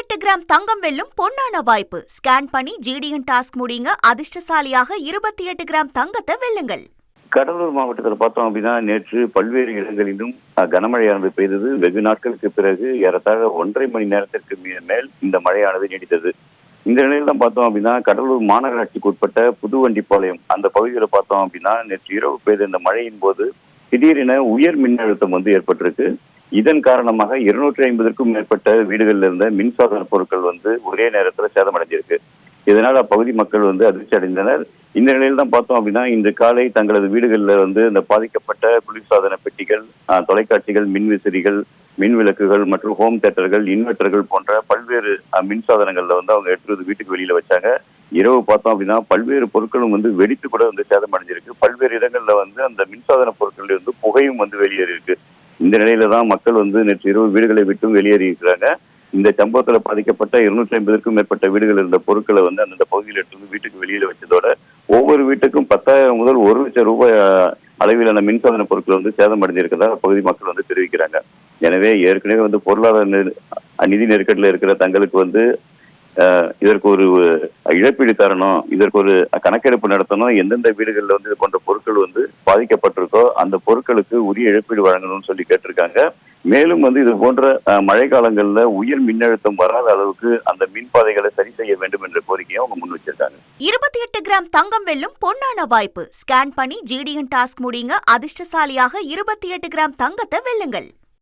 28 gram தங்கம் வெல்லும் பொன்னான வாய்ப்பு. ஸ்கேன் பண்ணி ஜிடிஎன் டாஸ்க் முடியுங்க. அதிர்ஷ்டசாலியாக 28 கிராம் தங்கத்தை வெல்லுங்கள். கடலூர் மாவட்டத்தில் பார்த்தோம் அப்படின்னா நேற்று பல்வேறு இடங்களிலும் கனமழையானது பெய்தது. வெகு நாட்களுக்கு பிறகு ஏறத்தாழ 1.5 மணி நேரத்திற்கு மேல் இந்த மழையானது நீடித்தது. இந்த நிலையில் தான் பார்த்தோம் அப்படின்னா கடலூர் மாநகராட்சிக்கு உட்பட்ட புதுவண்டிப்பாளையம் அந்த பகுதியில் பார்த்தோம் அப்படின்னா நேற்று இரவு பெய்த இந்த மழையின் போது திடீரென உயர் மின்னழுத்தம் ஏற்பட்டிருக்கு. இதன் காரணமாக 250க்கும் மேற்பட்ட வீடுகளில் இருந்த மின்சாதன பொருட்கள் ஒரே நேரத்தில் சேதமடைஞ்சிருக்கு. இதனால் அப்பகுதி மக்கள் அதிர்ச்சி அடைந்தனர். இந்த நிலையில் தான் பார்த்தோம் அப்படின்னா இன்று காலை தங்களது வீடுகளில் இந்த பாதிக்கப்பட்ட குளிர்சாதன பெட்டிகள், தொலைக்காட்சிகள், மின்விசிறிகள், மின் விளக்குகள் மற்றும் ஹோம் தியேட்டர்கள், இன்வெர்டர்கள் போன்ற பல்வேறு மின்சாதனங்கள்ல அவங்க எடுத்து வீட்டுக்கு வெளியில வச்சாங்க. இரவு பார்த்தோம் அப்படின்னா பல்வேறு பொருட்களும் வெடித்து கூட சேதம் அடைஞ்சிருக்கு. பல்வேறு இடங்கள்ல அந்த மின்சாதன பொருட்கள் புகையும் வெளியேறி இருக்கு. இந்த நிலையில தான் மக்கள் நேற்று இரவு வீடுகளை விட்டும் வெளியேறி இருக்கிறாங்க. இந்த சம்பவத்தில் பாதிக்கப்பட்ட 250க்கும் மேற்பட்ட வீடுகள் இருந்த பொருட்களை அந்தந்த பகுதியில் எடுத்து வீட்டுக்கு வெளியில வச்சதோட ஒவ்வொரு வீட்டுக்கும் 10,000 முதல் 1 லட்சம் ரூபாய் அளவிலான மின்சாதன பொருட்கள் சேதம் அடைஞ்சிருக்கதா பகுதி மக்கள் தெரிவிக்கிறாங்க. எனவே ஏற்கனவே பொருளாதார நிதி நெருக்கடியில் இருக்கிற தங்களுக்கு இதற்கு ஒரு இழப்பீடு தரணும், இதற்கு ஒரு கணக்கெடுப்பு நடத்தணும், எந்தெந்த வீடுகளில் இது போன்ற பொருட்கள் பாதிக்கப்பட்டிருக்கோ அந்த பொருட்களுக்கு உரிய இழப்பீடு வழங்கணும்னு சொல்லி கேட்டிருக்காங்க. மேலும் இது போன்ற மழை காலங்களில் உயர் மின்னழுத்தம் வராத அளவுக்கு அந்த மின்பாதைகளை சரி செய்ய வேண்டும் என்ற கோரிக்கையை அவங்க முன் வச்சிருக்காங்க. 28 கிராம் தங்கம் வெல்லும் பொன்னான வாய்ப்பு. ஸ்கேன் பண்ணி ஜிடிஎன் டாஸ்க் முடியுங்க. அதிர்ஷ்டசாலியாக 28 கிராம் தங்கத்தை வெல்லுங்கள்.